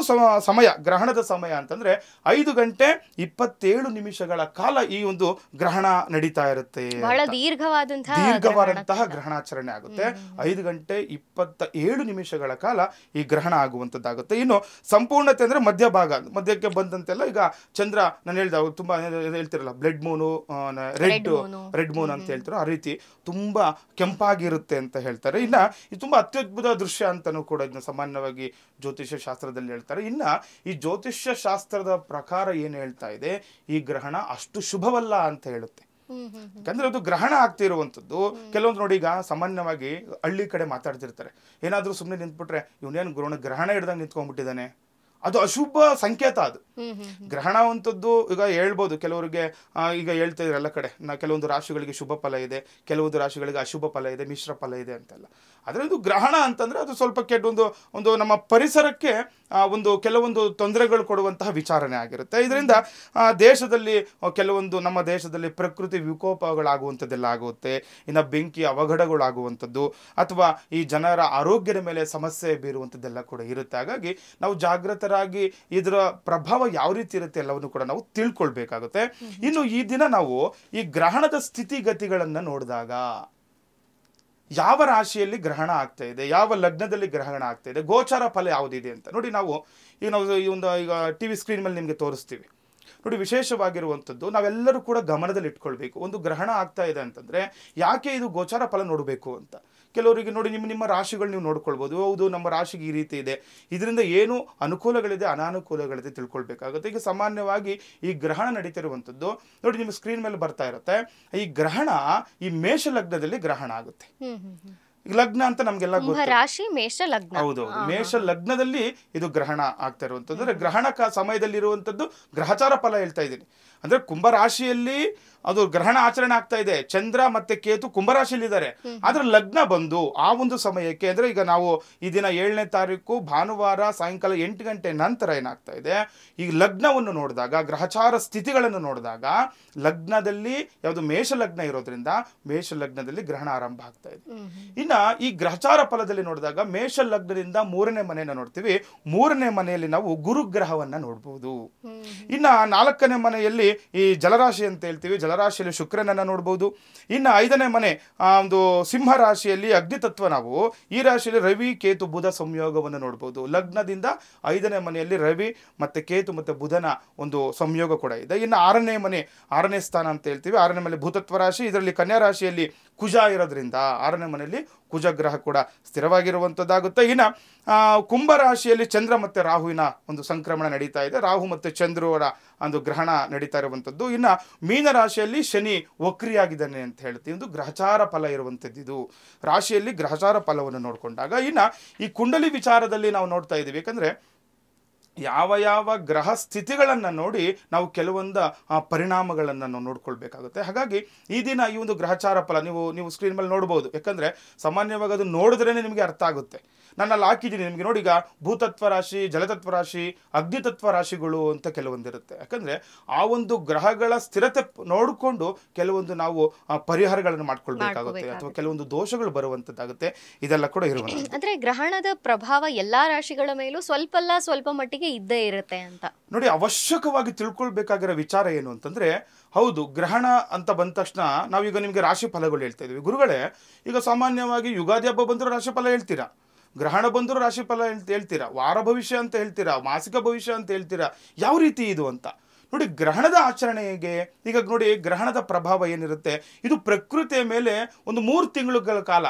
ಸಮಯ, ಗ್ರಹಣದ ಸಮಯ ಅಂತಂದ್ರೆ 5:27 ಕಾಲ ಈ ಒಂದು ಗ್ರಹಣ ನಡೀತಾ ಇರುತ್ತೆ. ಬಹಳ ದೀರ್ಘವಾದಂತಹ ಗ್ರಹಣಾಚರಣೆ ಆಗುತ್ತೆ. 5:27 ಕಾಲ ಈ ಗ್ರಹಣ ಆಗುವಂತದ್ದಾಗುತ್ತೆ. ಇನ್ನು ಸಂಪೂರ್ಣತೆ ಅಂದ್ರೆ ಮಧ್ಯಕ್ಕೆ ಬಂದಂತೆಲ್ಲ, ಈಗ ಚಂದ್ರ ನಾನು ಹೇಳ್ದ ತುಂಬಾ ಹೇಳ್ತಿರಲ್ಲ ಬ್ಲಡ್ ಮೂನು, ರೆಡ್ ಮೂನ್ ಅಂತ ಹೇಳ್ತಾರೆ, ಆ ರೀತಿ ತುಂಬಾ ಕೆಂಪಾಗಿರುತ್ತೆ ಅಂತ ಹೇಳ್ತಾರೆ. ಇನ್ನ ಇದು ತುಂಬಾ ಅತ್ಯದ್ಭುತ ದೃಶ್ಯ ಅಂತಾನೂ ಕೂಡ ಇದನ್ನ ಸಾಮಾನ್ಯವಾಗಿ ಜ್ಯೋತಿಷ್ಯ ಶಾಸ್ತ್ರದಲ್ಲಿ ಹೇಳ್ತಾರೆ. ಇನ್ನ ಈ ಜ್ಯೋತಿಷ್ಯ ಶಾಸ್ತ್ರದ ಪ್ರಕಾರ ಏನ್ ಹೇಳ್ತಾ ಇದೆ, ಈ ಗ್ರಹಣ ಅಷ್ಟು ಶುಭವಲ್ಲ ಅಂತ ಹೇಳುತ್ತೆ. ಯಾಕಂದ್ರೆ ಅದು ಗ್ರಹಣ ಆಗ್ತಿರುವಂತದ್ದು. ಕೆಲವೊಂದು ನೋಡಿ, ಈಗ ಸಾಮಾನ್ಯವಾಗಿ ಹಳ್ಳಿ ಕಡೆ ಮಾತಾಡ್ತಿರ್ತಾರೆ, ಏನಾದ್ರೂ ಸುಮ್ಮನೆ ನಿಂತ್ಬಿಟ್ರೆ ಇವನೇನು ಗ್ರಹಣ ಹಿಡ್ದಂಗೆ ನಿಂತ್ಕೊಂಡ್ಬಿಟ್ಟಿದ್ದಾನೆ, ಅದು ಅಶುಭ ಸಂಕೇತ. ಅದು ಗ್ರಹಣ ಅಂತದ್ದು ಈಗ ಹೇಳ್ಬೋದು ಕೆಲವರಿಗೆ, ಈಗ ಹೇಳ್ತಾ ಇದ್ರೆ ಎಲ್ಲ ಕಡೆ ಕೆಲವೊಂದು ರಾಶಿಗಳಿಗೆ ಶುಭ ಫಲ ಇದೆ, ಕೆಲವೊಂದು ರಾಶಿಗಳಿಗೆ ಅಶುಭ ಫಲ ಇದೆ, ಮಿಶ್ರ ಫಲ ಇದೆ ಅಂತೆಲ್ಲ. ಆದ್ರೆ ಇದು ಗ್ರಹಣ ಅಂತಂದ್ರೆ ಅದು ಸ್ವಲ್ಪ ಒಂದು ನಮ್ಮ ಪರಿಸರಕ್ಕೆ ಒಂದು ಕೆಲವೊಂದು ತೊಂದರೆಗಳು ಕೊಡುವಂತಹ ವಿಚಾರಣೆ ಆಗಿರುತ್ತೆ. ಇದರಿಂದ ದೇಶದಲ್ಲಿ ನಮ್ಮ ದೇಶದಲ್ಲಿ ಪ್ರಕೃತಿ ವಿಕೋಪಗಳಾಗುವಂಥದ್ದೆಲ್ಲ ಆಗುತ್ತೆ. ಇನ್ನು ಬೆಂಕಿ ಅವಘಡಗಳಾಗುವಂಥದ್ದು ಅಥವಾ ಈ ಜನರ ಆರೋಗ್ಯದ ಮೇಲೆ ಸಮಸ್ಯೆ ಬೀರುವಂಥದ್ದೆಲ್ಲ ಕೂಡ ಇರುತ್ತೆ. ಹಾಗಾಗಿ ನಾವು ಜಾಗೃತರಾಗಿ ಇದರ ಪ್ರಭಾವ ಯಾವ ರೀತಿ ಇರುತ್ತೆ ಎಲ್ಲವನ್ನು ಕೂಡ ನಾವು ತಿಳ್ಕೊಳ್ಬೇಕಾಗುತ್ತೆ. ಇನ್ನು ಈ ದಿನ ನಾವು ಈ ಗ್ರಹಣದ ಸ್ಥಿತಿಗತಿಗಳನ್ನ ನೋಡಿದಾಗ ಯಾವ ರಾಶಿಯಲ್ಲಿ ಗ್ರಹಣ ಆಗ್ತಾ ಇದೆ, ಯಾವ ಲಗ್ನದಲ್ಲಿ ಗ್ರಹಣ ಆಗ್ತಾ ಇದೆ, ಗೋಚಾರ ಫಲ ಯಾವುದಿದೆ ಅಂತ ನೋಡಿ. ನಾವು ಈಗ ಟಿವಿ ಸ್ಕ್ರೀನ್ ಮೇಲೆ ನಿಮಗೆ ತೋರಿಸ್ತೀವಿ ನೋಡಿ. ವಿಶೇಷವಾಗಿರುವಂಥದ್ದು ನಾವೆಲ್ಲರೂ ಕೂಡ ಗಮನದಲ್ಲಿ ಇಟ್ಕೊಳ್ಬೇಕು. ಒಂದು ಗ್ರಹಣ ಆಗ್ತಾ ಇದೆ ಅಂತಂದ್ರೆ ಯಾಕೆ ಇದು ಗೋಚಾರ ಫಲ ನೋಡಬೇಕು ಅಂತ. ಕೆಲವರಿಗೆ ನೋಡಿ, ನಿಮ್ಮ ರಾಶಿಗಳು ನೀವು ನೋಡ್ಕೊಳ್ಬೋದು. ಹೌದು, ನಮ್ಮ ರಾಶಿಗೆ ಈ ರೀತಿ ಇದೆ, ಇದರಿಂದ ಏನು ಅನುಕೂಲಗಳಿದೆ ಅನಾನುಕೂಲಗಳಿದೆ ತಿಳ್ಕೊಳ್ಬೇಕಾಗುತ್ತೆ. ಈಗ ಸಾಮಾನ್ಯವಾಗಿ ಈ ಗ್ರಹಣ ನಡೀತಿರುವಂಥದ್ದು ನೋಡಿ, ನಿಮ್ಮ ಸ್ಕ್ರೀನ್ ಮೇಲೆ ಬರ್ತಾ ಇರುತ್ತೆ. ಈ ಗ್ರಹಣ ಈ ಮೇಷ ಲಗ್ನದಲ್ಲಿ ಗ್ರಹಣ ಆಗುತ್ತೆ. ಲಗ್ನ ಅಂತ ನಮ್ಗೆಲ್ಲ ರಾಶಿ ಮೇಷ ಲಗ್ನ. ಹೌದು, ಮೇಷ ಲಗ್ನದಲ್ಲಿ ಇದು ಗ್ರಹಣ ಆಗ್ತಾ ಇರುವಂತದ್ದು. ಅಂದ್ರೆ ಗ್ರಹಣ ಸಮಯದಲ್ಲಿ ಇರುವಂತದ್ದು ಗ್ರಹಚಾರ ಫಲ ಹೇಳ್ತಾ ಇದ್ದೀನಿ. ಅಂದ್ರೆ ಕುಂಭರಾಶಿಯಲ್ಲಿ ಅದು ಗ್ರಹಣ ಆಚರಣೆ ಆಗ್ತಾ ಇದೆ. ಚಂದ್ರ ಮತ್ತೆ ಕೇತು ಕುಂಭರಾಶಿಯಲ್ಲಿ ಇದ್ದಾರೆ. ಆದ್ರೆ ಲಗ್ನ ಬಂದು ಆ ಒಂದು ಸಮಯಕ್ಕೆ, ಅಂದ್ರೆ ಈಗ ನಾವು ಈ ದಿನ 7ನೇ ತಾರೀಕು ಭಾನುವಾರ ಸಾಯಂಕಾಲ 8 ಗಂಟೆ ನಂತರ ಏನಾಗ್ತಾ ಇದೆ, ಈ ಲಗ್ನವನ್ನು ನೋಡಿದಾಗ, ಗ್ರಹಚಾರ ಸ್ಥಿತಿಗಳನ್ನು ನೋಡಿದಾಗ ಲಗ್ನದಲ್ಲಿ ಯಾವುದು ಮೇಷ ಲಗ್ನ ಇರೋದ್ರಿಂದ ಮೇಷ ಲಗ್ನದಲ್ಲಿ ಗ್ರಹಣ ಆರಂಭ ಆಗ್ತಾ ಇದೆ. ಇನ್ನ ಈ ಗ್ರಹಚಾರ ಫಲದಲ್ಲಿ ನೋಡಿದಾಗ ಮೇಷ ಲಗ್ನದಿಂದ 3ನೇ ಮನೆಯನ್ನ ನೋಡ್ತೀವಿ. 3ನೇ ಮನೆಯಲ್ಲಿ ನಾವು ಗುರುಗ್ರಹವನ್ನ ನೋಡ್ಬೋದು. ಇನ್ನ 4ನೇ ಮನೆಯಲ್ಲಿ ಈ ಜಲರಾಶಿ ಅಂತ ಹೇಳ್ತೀವಿ, ಜಲರಾಶಿಯಲ್ಲಿ ಶುಕ್ರನನ್ನ ನೋಡಬಹುದು. ಇನ್ನು 5ನೇ ಮನೆ ಒಂದು ಸಿಂಹ ರಾಶಿಯಲ್ಲಿ ಅಗ್ನಿತತ್ವ, ನಾವು ಈ ರಾಶಿಯಲ್ಲಿ ರವಿ ಕೇತು ಬುಧ ಸಂಯೋಗವನ್ನು ನೋಡಬಹುದು. ಲಗ್ನದಿಂದ 5ನೇ ಮನೆಯಲ್ಲಿ ರವಿ ಮತ್ತೆ ಕೇತು ಮತ್ತೆ ಬುಧನ ಒಂದು ಸಂಯೋಗ ಕೂಡ ಇದೆ. ಇನ್ನು 6ನೇ ಮನೆ, 6ನೇ ಸ್ಥಾನ ಅಂತ ಹೇಳ್ತೀವಿ, 6ನೇ ಮನೆ ಭೂತತ್ವ ರಾಶಿ. ಇದರಲ್ಲಿ ಕನ್ಯಾ ರಾಶಿಯಲ್ಲಿ ಕುಜ ಇರೋದ್ರಿಂದ 6ನೇ ಮನೆಯಲ್ಲಿ ಕುಜ ಗ್ರಹ ಕೂಡ ಸ್ಥಿರವಾಗಿರುವಂಥದ್ದಾಗುತ್ತೆ. ಇನ್ನು ಕುಂಭರಾಶಿಯಲ್ಲಿ ಚಂದ್ರ ಮತ್ತೆ ರಾಹುವಿನ ಒಂದು ಸಂಕ್ರಮಣ ನಡೀತಾ ಇದೆ. ರಾಹು ಮತ್ತೆ ಚಂದ್ರವರ ಒಂದು ಗ್ರಹಣ ನಡೀತಾ ಇರುವಂಥದ್ದು. ಇನ್ನು ಮೀನ ರಾಶಿಯಲ್ಲಿ ಶನಿ ವಕ್ರಿಯಾಗಿದ್ದಾನೆ ಅಂತ ಹೇಳ್ತೀವಿ. ಒಂದು ಗ್ರಹಚಾರ ಫಲ ಇರುವಂಥದ್ದು. ಇದು ರಾಶಿಯಲ್ಲಿ ಗ್ರಹಚಾರ ಫಲವನ್ನು ನೋಡಿಕೊಂಡಾಗ ಇನ್ನು ಈ ಕುಂಡಲಿ ವಿಚಾರದಲ್ಲಿ ನಾವು ನೋಡ್ತಾ ಇದ್ದೀವಿ. ಯಾಕಂದ್ರೆ ಯಾವ ಗ್ರಹ ಸ್ಥಿತಿಗಳನ್ನು ನೋಡಿ ನಾವು ಕೆಲವೊಂದು ಪರಿಣಾಮಗಳನ್ನು ನಾವು ನೋಡ್ಕೊಳ್ಬೇಕಾಗುತ್ತೆ. ಹಾಗಾಗಿ ಈ ದಿನ ಈ ಒಂದು ಗ್ರಹಚಾರ ಫಲ ನೀವು ಸ್ಕ್ರೀನ್ ಮೇಲೆ ನೋಡ್ಬೋದು. ಯಾಕಂದ್ರೆ ಸಾಮಾನ್ಯವಾಗಿ ಅದು ನೋಡಿದ್ರೇನೆ ನಿಮಗೆ ಅರ್ಥ ಆಗುತ್ತೆ. ನಾನು ಅಲ್ಲಿ ಹಾಕಿದ್ದೀನಿ ನಿಮಗೆ ನೋಡಿ. ಈಗ ಭೂತತ್ವ ರಾಶಿ, ಜಲತತ್ವ ರಾಶಿ, ಅಗ್ನಿತತ್ವ ರಾಶಿಗಳು ಅಂತ ಕೆಲವೊಂದಿರುತ್ತೆ. ಯಾಕಂದ್ರೆ ಆ ಒಂದು ಗ್ರಹಗಳ ಸ್ಥಿರತೆ ನೋಡಿಕೊಂಡು ಕೆಲವೊಂದು ನಾವು ಪರಿಹಾರಗಳನ್ನು ಮಾಡ್ಕೊಳ್ಬೇಕಾಗುತ್ತೆ ಅಥವಾ ಕೆಲವೊಂದು ದೋಷಗಳು ಬರುವಂತದ್ದಾಗುತ್ತೆ. ಇದೆಲ್ಲ ಕೂಡ ಇರುವಂಥದ್ದು. ಅಂದ್ರೆ ಗ್ರಹಣದ ಪ್ರಭಾವ ಎಲ್ಲಾ ರಾಶಿಗಳ ಮೇಲೂ ಸ್ವಲ್ಪ ಮಟ್ಟಿಗೆ ಇದ್ದೇ ಇರುತ್ತೆ ಅಂತ ನೋಡಿ. ಅವಶ್ಯಕವಾಗಿ ತಿಳ್ಕೊಳ್ಬೇಕಾಗಿರೋ ವಿಚಾರ ಏನು ಅಂತಂದ್ರೆ, ಹೌದು ಗ್ರಹಣ ಅಂತ ಬಂದ ತಕ್ಷಣ ನಾವೀಗ ನಿಮ್ಗೆ ರಾಶಿ ಫಲಗಳು ಹೇಳ್ತಾ ಇದೀವಿ. ಗುರುಗಳೇ, ಈಗ ಸಾಮಾನ್ಯವಾಗಿ ಯುಗಾದಿ ಹಬ್ಬ ಬಂದರೂ ರಾಶಿ ಫಲ ಹೇಳ್ತೀರಾ, ಗ್ರಹಣ ಬಂದರೂ ರಾಶಿ ಫಲ ಹೇಳ್ತೀರಾ, ವಾರ ಭವಿಷ್ಯ ಅಂತ ಹೇಳ್ತೀರಾ, ಮಾಸಿಕ ಭವಿಷ್ಯ ಅಂತ ಹೇಳ್ತೀರಾ. ಯಾವ ರೀತಿ ಇದು ಅಂತ ನೋಡಿ. ಗ್ರಹಣದ ಆಚರಣೆಗೆ ಈಗ ನೋಡಿ, ಗ್ರಹಣದ ಪ್ರಭಾವ ಏನಿರುತ್ತೆ, ಇದು ಪ್ರಕೃತಿಯ ಮೇಲೆ ಒಂದು 3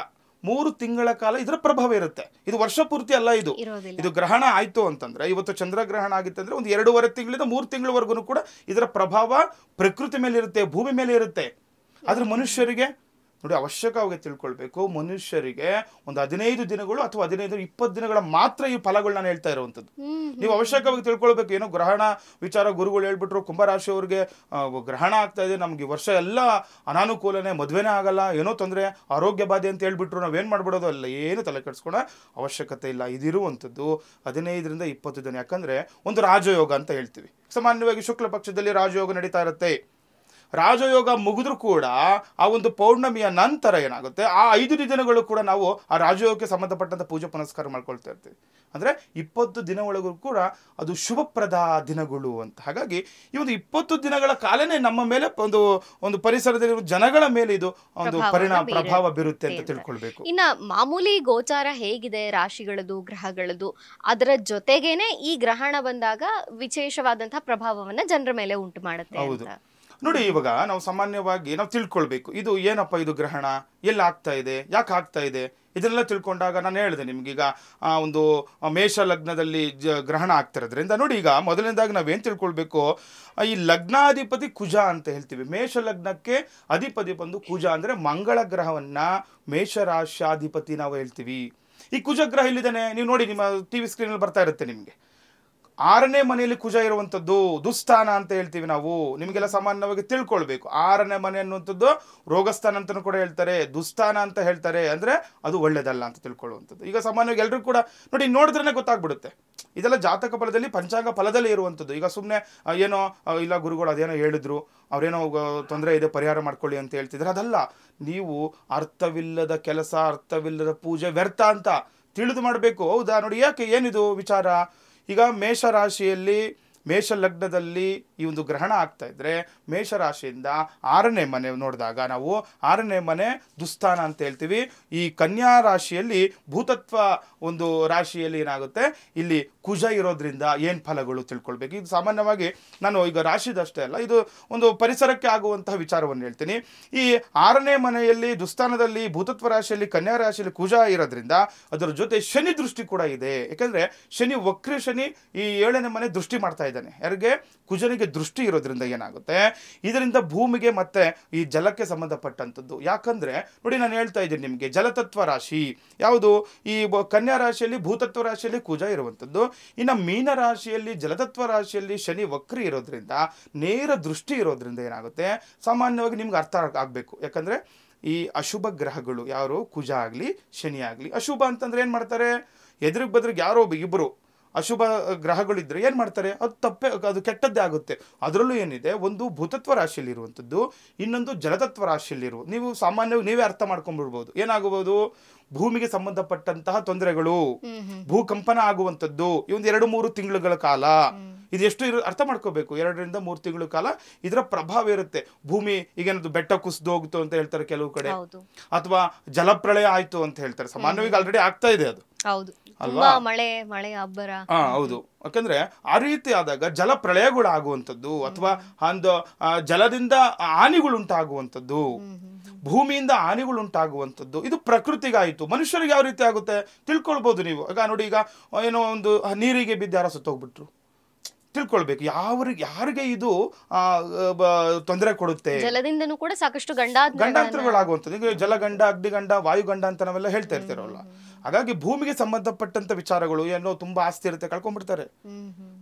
ತಿಂಗಳ ಕಾಲ ಇದರ ಪ್ರಭಾವ ಇರುತ್ತೆ. ಇದು ವರ್ಷ ಪೂರ್ತಿ ಅಲ್ಲ. ಇದು ಗ್ರಹಣ ಆಯ್ತು ಅಂತಂದ್ರೆ, ಇವತ್ತು ಚಂದ್ರಗ್ರಹಣ ಆಗಿತ್ತಂದ್ರೆ ಒಂದು 2.5 ತಿಂಗಳಿಂದ 3 ತಿಂಗಳವರೆಗೂ ಕೂಡ ಇದರ ಪ್ರಭಾವ ಪ್ರಕೃತಿ ಮೇಲೆ ಇರುತ್ತೆ, ಭೂಮಿ ಮೇಲೆ ಇರುತ್ತೆ. ಆದ್ರೆ ಮನುಷ್ಯರಿಗೆ ನೋಡಿ ಅವಶ್ಯಕವಾಗಿ ತಿಳ್ಕೊಳ್ಬೇಕು, ಮನುಷ್ಯರಿಗೆ ಒಂದು 15 ದಿನಗಳು ಅಥವಾ 15-20 ದಿನಗಳ ಮಾತ್ರ ಈ ಫಲಗಳು ನಾನು ಹೇಳ್ತಾ ಇರುವಂಥದ್ದು. ನೀವು ಅವಶ್ಯಕವಾಗಿ ತಿಳ್ಕೊಳ್ಬೇಕು. ಏನೋ ಗ್ರಹಣ ವಿಚಾರ ಗುರುಗಳು ಹೇಳ್ಬಿಟ್ರು, ಕುಂಭರಾಶಿಯವ್ರಿಗೆ ಗ್ರಹಣ ಆಗ್ತಾ ಇದೆ, ನಮ್ಗೆ ವರ್ಷ ಎಲ್ಲ ಅನಾನುಕೂಲನೇ, ಮದುವೆನೇ ಆಗಲ್ಲ, ಏನೋ ತೊಂದರೆ, ಆರೋಗ್ಯ ಬಾಧೆ ಅಂತ ಹೇಳ್ಬಿಟ್ರು, ನಾವೇನು ಮಾಡ್ಬಿಡೋದು ಅಲ್ಲ, ಏನು ತಲೆ ಕೆಡಿಸ್ಕೊಳ್ಳೋ ಅವಶ್ಯಕತೆ ಇಲ್ಲ. ಇದಿರುವಂಥದ್ದು 15-20 ದಿನ. ಯಾಕಂದ್ರೆ ಒಂದು ರಾಜಯೋಗ ಅಂತ ಹೇಳ್ತೀವಿ. ಸಾಮಾನ್ಯವಾಗಿ ಶುಕ್ಲ ಪಕ್ಷದಲ್ಲಿ ರಾಜಯೋಗ ನಡೀತಾ ಇರುತ್ತೆ. ರಾಜಯೋಗ ಮುಗಿದ್ರೂ ಕೂಡ ಆ ಒಂದು ಪೌರ್ಣಮಿಯ ನಂತರ ಏನಾಗುತ್ತೆ, ಆ 5 ದಿನಗಳು ಕೂಡ ನಾವು ಆ ರಾಜಯೋಗಕ್ಕೆ ಸಂಬಂಧಪಟ್ಟಂತ ಪೂಜೆ ಪುನಸ್ಕಾರ ಮಾಡ್ಕೊಳ್ತಾ ಇರ್ತೀವಿ. ಅಂದ್ರೆ 20 ದಿನ ಒಳಗೂ ಕೂಡ ಅದು ಶುಭಪ್ರದ ದಿನಗಳು ಅಂತ. ಹಾಗಾಗಿ ಈ ಒಂದು 20 ದಿನಗಳ ಕಾಲನೇ ನಮ್ಮ ಮೇಲೆ ಒಂದು ಪರಿಸರದಲ್ಲಿರುವ ಜನಗಳ ಮೇಲೆ ಇದು ಒಂದು ಪ್ರಭಾವ ಬೀರುತ್ತೆ ಅಂತ ತಿಳ್ಕೊಳ್ಬೇಕು. ಇನ್ನ ಮಾಮೂಲಿ ಗೋಚಾರ ಹೇಗಿದೆ ರಾಶಿಗಳದು ಗ್ರಹಗಳದು, ಅದರ ಜೊತೆಗೇನೆ ಈ ಗ್ರಹಣ ಬಂದಾಗ ವಿಶೇಷವಾದಂತಹ ಪ್ರಭಾವವನ್ನ ಜನರ ಮೇಲೆ ಉಂಟು ಮಾಡುತ್ತೆ. ಹೌದು ನೋಡಿ, ಇವಾಗ ನಾವು ಸಾಮಾನ್ಯವಾಗಿ ನಾವು ತಿಳ್ಕೊಳ್ಬೇಕು, ಇದು ಏನಪ್ಪ, ಇದು ಗ್ರಹಣ ಎಲ್ಲಿ ಆಗ್ತಾ ಇದೆ, ಯಾಕೆ ಆಗ್ತಾ ಇದೆ, ಇದನ್ನೆಲ್ಲ ತಿಳ್ಕೊಂಡಾಗ ನಾನು ಹೇಳಿದೆ ನಿಮ್ಗೀಗ ಒಂದು ಮೇಷ ಲಗ್ನದಲ್ಲಿ ಗ್ರಹಣ ಆಗ್ತಿರೋದ್ರಿಂದ ನೋಡಿ, ಈಗ ಮೊದಲನೇದಾಗಿ ನಾವೇನು ತಿಳ್ಕೊಳ್ಬೇಕು, ಈ ಲಗ್ನಾಧಿಪತಿ ಕುಜ ಅಂತ ಹೇಳ್ತೀವಿ. ಮೇಷ ಲಗ್ನಕ್ಕೆ ಅಧಿಪತಿ ಬಂದು ಕುಜ, ಅಂದರೆ ಮಂಗಳ ಗ್ರಹವನ್ನ ಮೇಷರಾಶ್ಯಾಧಿಪತಿ ನಾವು ಹೇಳ್ತೀವಿ. ಈ ಕುಜ ಗ್ರಹ ಇಲ್ಲಿದ್ದಾನೆ, ನೀವು ನೋಡಿ ನಿಮ್ಮ ಟಿವಿ ಸ್ಕ್ರೀನಲ್ಲಿ ಬರ್ತಾ ಇರುತ್ತೆ ನಿಮಗೆ. 6ನೇ ಮನೆಯಲ್ಲಿ ಕುಜ ಇರುವಂಥದ್ದು ದುಸ್ಥಾನ ಅಂತ ಹೇಳ್ತೀವಿ ನಾವು. ನಿಮಗೆಲ್ಲ ಸಾಮಾನ್ಯವಾಗಿ ತಿಳ್ಕೊಳ್ಬೇಕು, 6ನೇ ಮನೆ ಅನ್ನುವಂಥದ್ದು ರೋಗಸ್ಥಾನ ಅಂತಲೂ ಕೂಡ ಹೇಳ್ತಾರೆ, ದುಸ್ಥಾನ ಅಂತ ಹೇಳ್ತಾರೆ. ಅಂದರೆ ಅದು ಒಳ್ಳೇದಲ್ಲ ಅಂತ ತಿಳ್ಕೊಳ್ಳುವಂಥದ್ದು. ಈಗ ಸಾಮಾನ್ಯವಾಗಿ ಎಲ್ಲರೂ ಕೂಡ ನೋಡಿ, ನೋಡಿದ್ರೇ ಗೊತ್ತಾಗ್ಬಿಡುತ್ತೆ, ಇದೆಲ್ಲ ಜಾತಕ ಫಲದಲ್ಲಿ ಪಂಚಾಂಗ ಫಲದಲ್ಲಿ ಇರುವಂಥದ್ದು. ಈಗ ಸುಮ್ಮನೆ ಏನೋ ಇಲ್ಲ ಗುರುಗಳು ಅದೇನೋ ಹೇಳಿದ್ರು, ಅವ್ರೇನೋ ತೊಂದರೆ ಇದೆ ಪರಿಹಾರ ಮಾಡ್ಕೊಳ್ಳಿ ಅಂತ ಹೇಳ್ತಿದ್ರೆ ಅದಲ್ಲ. ನೀವು ಅರ್ಥವಿಲ್ಲದ ಕೆಲಸ, ಅರ್ಥವಿಲ್ಲದ ಪೂಜೆ ವ್ಯರ್ಥ ಅಂತ ತಿಳಿದು ಮಾಡಬೇಕು. ಹೌದಾ, ನೋಡಿ ಯಾಕೆ, ಏನಿದು ವಿಚಾರ. ಈಗ ಮೇಷರಾಶಿಯಲ್ಲಿ ಮೇಷ ಲಗ್ನದಲ್ಲಿ ಈ ಒಂದು ಗ್ರಹಣ ಆಗ್ತಾ ಇದ್ರೆ ಮೇಷರಾಶಿಯಿಂದ 6ನೇ ಮನೆ ನೋಡಿದಾಗ ನಾವು 6ನೇ ಮನೆ ದುಸ್ಥಾನ ಅಂತ ಹೇಳ್ತೀವಿ. ಈ ಕನ್ಯಾ ರಾಶಿಯಲ್ಲಿ ಭೂತತ್ವ ಒಂದು ರಾಶಿಯಲ್ಲಿ ಏನಾಗುತ್ತೆ, ಇಲ್ಲಿ ಕುಜ ಇರೋದ್ರಿಂದ ಏನು ಫಲಗಳು ತಿಳ್ಕೊಳ್ಬೇಕು. ಇದು ಸಾಮಾನ್ಯವಾಗಿ ನಾನು ಈಗ ರಾಶಿದಷ್ಟೇ ಅಲ್ಲ, ಇದು ಒಂದು ಪರಿಸರಕ್ಕೆ ಆಗುವಂತಹ ವಿಚಾರವನ್ನು ಹೇಳ್ತೀನಿ. ಈ 6ನೇ ಮನೆಯಲ್ಲಿ ದುಸ್ಥಾನದಲ್ಲಿ ಭೂತತ್ವ ರಾಶಿಯಲ್ಲಿ ಕನ್ಯಾ ರಾಶಿಯಲ್ಲಿ ಕುಜ ಇರೋದ್ರಿಂದ ಅದರ ಜೊತೆ ಶನಿ ದೃಷ್ಟಿ ಕೂಡ ಇದೆ. ಯಾಕಂದ್ರೆ ಶನಿ ವಕ್ರ ಶನಿ ಈ 7ನೇ ಮನೆ ದೃಷ್ಟಿ ಮಾಡ್ತಾ ಇದ್ದಾನೆ. ಯಾರಿಗೆ, ಕುಜನಿಗೆ ದೃಷ್ಟಿ ಇರೋದ್ರಿಂದ ಏನಾಗುತ್ತೆ, ಇದರಿಂದ ಭೂಮಿಗೆ ಮತ್ತೆ ಈ ಜಲಕ್ಕೆ ಸಂಬಂಧಪಟ್ಟಂಥದ್ದು. ಯಾಕಂದ್ರೆ ನೋಡಿ, ನಾನು ಹೇಳ್ತಾ ಇದ್ದೀನಿ ನಿಮಗೆ, ಜಲತತ್ವ ರಾಶಿ ಯಾವುದು, ಈ ಕನ್ಯಾ ರಾಶಿಯಲ್ಲಿ ಭೂತತ್ವ ರಾಶಿಯಲ್ಲಿ ಕುಜ ಇರುವಂಥದ್ದು. ಇನ್ನು ಮೀನ ರಾಶಿಯಲ್ಲಿ ಜಲತತ್ವ ರಾಶಿಯಲ್ಲಿ ಶನಿ ವಕ್ರಿ ಇರೋದ್ರಿಂದ ನೇರ ದೃಷ್ಟಿ ಇರೋದ್ರಿಂದ ಏನಾಗುತ್ತೆ, ಸಾಮಾನ್ಯವಾಗಿ ನಿಮ್ಗೆ ಅರ್ಥ ಆಗಬೇಕು. ಯಾಕಂದ್ರೆ ಈ ಅಶುಭ ಗ್ರಹಗಳು ಯಾರು, ಕುಜ ಆಗಲಿ ಶನಿ ಆಗಲಿ, ಅಶುಭ ಅಂತಂದ್ರೆ ಏನು ಮಾಡ್ತಾರೆ, ಎದುರಿಗೆ ಬದ್ರಿಗೆ ಯಾರೋ ಇಬ್ಬರು ಅಶುಭ ಗ್ರಹಗಳಿದ್ರೆ ಏನು ಮಾಡ್ತಾರೆ, ಅದು ತಪ್ಪೆ, ಅದು ಕೆಟ್ಟದ್ದೇ ಆಗುತ್ತೆ. ಅದರಲ್ಲೂ ಏನಿದೆ, ಒಂದು ಭೂತತ್ವ ರಾಶಿಯಲ್ಲಿ ಇರುವಂಥದ್ದು, ಇನ್ನೊಂದು ಜಲತತ್ವ ರಾಶಿಯಲ್ಲಿರುವ. ನೀವು ಸಾಮಾನ್ಯವಾಗಿ ನೀವೇ ಅರ್ಥ ಮಾಡ್ಕೊಂಡ್ಬಿಡ್ಬೋದು, ಏನಾಗಬಹುದು, ಭೂಮಿಗೆ ಸಂಬಂಧಪಟ್ಟಂತಹ ತೊಂದರೆಗಳು, ಭೂಕಂಪನ ಆಗುವಂಥದ್ದು ಈ ಒಂದು 2-3 ತಿಂಗಳುಗಳ ಕಾಲ. ಇದೆಷ್ಟು ಅರ್ಥ ಮಾಡ್ಕೋಬೇಕು, 2 ರಿಂದ 3 ತಿಂಗಳ ಕಾಲ ಇದರ ಪ್ರಭಾವ ಇರುತ್ತೆ. ಭೂಮಿ ಈಗೇನದು ಬೆಟ್ಟ ಕುಸಿದು ಹೋಗ್ತು ಅಂತ ಹೇಳ್ತಾರೆ ಕೆಲವು ಕಡೆ, ಅಥವಾ ಜಲಪ್ರಳಯ ಆಯ್ತು ಅಂತ ಹೇಳ್ತಾರೆ. ಸಾಮಾನ್ಯವಾಗಿ ಆಲ್ರೆಡಿ ಆಗ್ತಾ ಇದೆ ಅದು, ಅಲ್ವಾ, ಮಳೆ ಅಬ್ಬರ. ಹೌದು, ಯಾಕಂದ್ರೆ ಆ ರೀತಿ ಆದಾಗ ಜಲ ಪ್ರಳಯಗಳು ಆಗುವಂಥದ್ದು, ಅಥವಾ ಒಂದು ಜಲದಿಂದ ಹಾನಿಗಳುಂಟಾಗುವಂಥದ್ದು, ಭೂಮಿಯಿಂದ ಹಾನಿಗಳುಂಟಾಗುವಂಥದ್ದು, ಇದು ಪ್ರಕೃತಿಗಾಯಿತು. ಮನುಷ್ಯರಿಗೆ ಯಾವ ರೀತಿ ಆಗುತ್ತೆ ತಿಳ್ಕೊಳ್ಬಹುದು ನೀವು. ಈಗ ನೋಡಿ, ಈಗ ಏನೋ ಒಂದು ನೀರಿಗೆ ಬಿದ್ದು ಯಾರೋ ಸತ್ತೋಗ್ಬಿಟ್ರು, ತಿಳ್ಕೊಳ್ಬೇಕು ಯಾರಿಗೆ ಇದು ತೊಂದರೆ ಕೊಡುತ್ತೆ. ಜಲದಿಂದನೂ ಕೂಡ ಸಾಕಷ್ಟು ಗಂಡಾಂತರಗಳಾಗುವಂಥದ್ದು. ಈಗ ಜಲಗಂಡ, ಅಗ್ನಿಗಂಡ, ವಾಯುಗಂಡ ಅಂತ ನಾವೆಲ್ಲ ಹೇಳ್ತಾ ಇರ್ತಾರಲ್ಲ. ಹಾಗಾಗಿ ಭೂಮಿಗೆ ಸಂಬಂಧಪಟ್ಟಂತ ವಿಚಾರಗಳು, ಏನೋ ತುಂಬಾ ಆಸ್ತಿ ಇರುತ್ತೆ, ಕಳ್ಕೊಂಡ್ಬಿಡ್ತಾರೆ,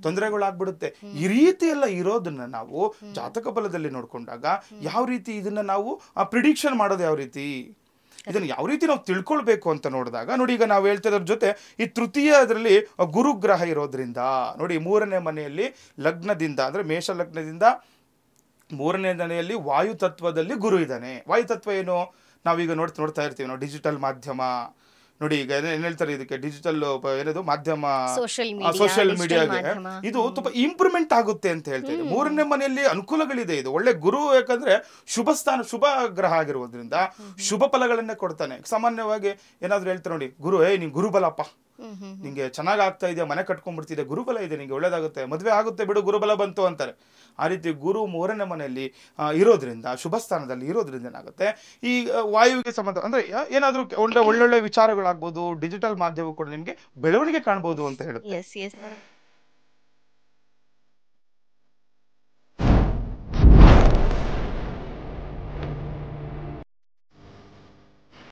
ತೊಂದರೆಗಳಾಗ್ಬಿಡುತ್ತೆ. ಈ ರೀತಿ ಎಲ್ಲ ಇರೋದನ್ನ ನಾವು ಜಾತಕ ಬಲದಲ್ಲಿ ನೋಡ್ಕೊಂಡಾಗ ಯಾವ ರೀತಿ ಇದನ್ನ ನಾವು ಪ್ರಿಡಿಕ್ಷನ್ ಮಾಡೋದು, ಯಾವ ರೀತಿ ಇದನ್ನು ಯಾವ ರೀತಿ ನಾವು ತಿಳ್ಕೊಳ್ಬೇಕು ಅಂತ ನೋಡಿದಾಗ ನೋಡಿ, ಈಗ ನಾವು ಹೇಳ್ತಿದ್ರ ಜೊತೆ ಈ ತೃತೀಯ ಅದರಲ್ಲಿ ಗುರುಗ್ರಹ ಇರೋದ್ರಿಂದ ನೋಡಿ, 3ನೇ ಮನೆಯಲ್ಲಿ ಲಗ್ನದಿಂದ ಅಂದ್ರೆ ಮೇಷ ಲಗ್ನದಿಂದ 3ನೇ ಮನೆಯಲ್ಲಿ ವಾಯುತತ್ವದಲ್ಲಿ ಗುರು ಇದ್ದಾನೆ. ವಾಯುತತ್ವ ಏನು, ನಾವೀಗ ನೋಡ್ತಾ ಇರ್ತೀವಿ ನಾವು, ಡಿಜಿಟಲ್ ಮಾಧ್ಯಮ. ನೋಡಿ, ಈಗ ಏನ್ ಹೇಳ್ತಾರೆ ಇದಕ್ಕೆ, ಡಿಜಿಟಲ್ ಏನದು ಮಾಧ್ಯಮ, ಸೋಷಿಯಲ್ ಮೀಡಿಯಾಗೆ ಇದು ತುಂಬಾ ಇಂಪ್ರೂವ್ಮೆಂಟ್ ಆಗುತ್ತೆ ಅಂತ ಹೇಳ್ತಾರೆ. 3ನೇ ಮನೆಯಲ್ಲಿ ಅನುಕೂಲಗಳಿದೆ, ಇದು ಒಳ್ಳೆ ಗುರು. ಯಾಕಂದ್ರೆ ಶುಭ ಸ್ಥಾನ, ಶುಭ ಗ್ರಹ ಆಗಿರೋದ್ರಿಂದ ಶುಭ ಫಲಗಳನ್ನೇ ಕೊಡ್ತಾನೆ. ಸಾಮಾನ್ಯವಾಗಿ ಏನಾದ್ರು ಹೇಳ್ತಾರೆ ನೋಡಿ, ಗುರು ನೀನ್ ಗುರುಬಲಪ್ಪ, ನಿಂಗೆ ಚೆನ್ನಾಗ್ ಆಗ್ತಾ ಇದೆಯಾ, ಮನೆ ಕಟ್ಕೊಂಡ್ಬಿಡ್ತಿದೆ, ಗುರುಬಲ ಇದೆ, ನಿಂಗೆ ಒಳ್ಳೇದಾಗುತ್ತೆ, ಮದುವೆ ಆಗುತ್ತೆ ಬಿಡು, ಗುರುಬಲ ಬಂತು ಅಂತಾರೆ. ಆ ರೀತಿ ಗುರು 3ನೇ ಮನೆಯಲ್ಲಿ ಇರೋದ್ರಿಂದ, ಶುಭ ಸ್ಥಾನದಲ್ಲಿ ಇರೋದ್ರಿಂದ ಏನಾಗುತ್ತೆ, ಈ ವಾಯುವಿಗೆ ಸಂಬಂಧ ಅಂದ್ರೆ ಏನಾದ್ರೂ ಒಳ್ಳೊಳ್ಳೆ ವಿಚಾರಗಳಾಗ್ಬೋದು, ಡಿಜಿಟಲ್ ಮಾಧ್ಯಮ ಕೂಡ ನಿಮ್ಗೆ ಬೆಳವಣಿಗೆ ಕಾಣ್ಬೋದು ಅಂತ ಹೇಳುತ್ತೆ.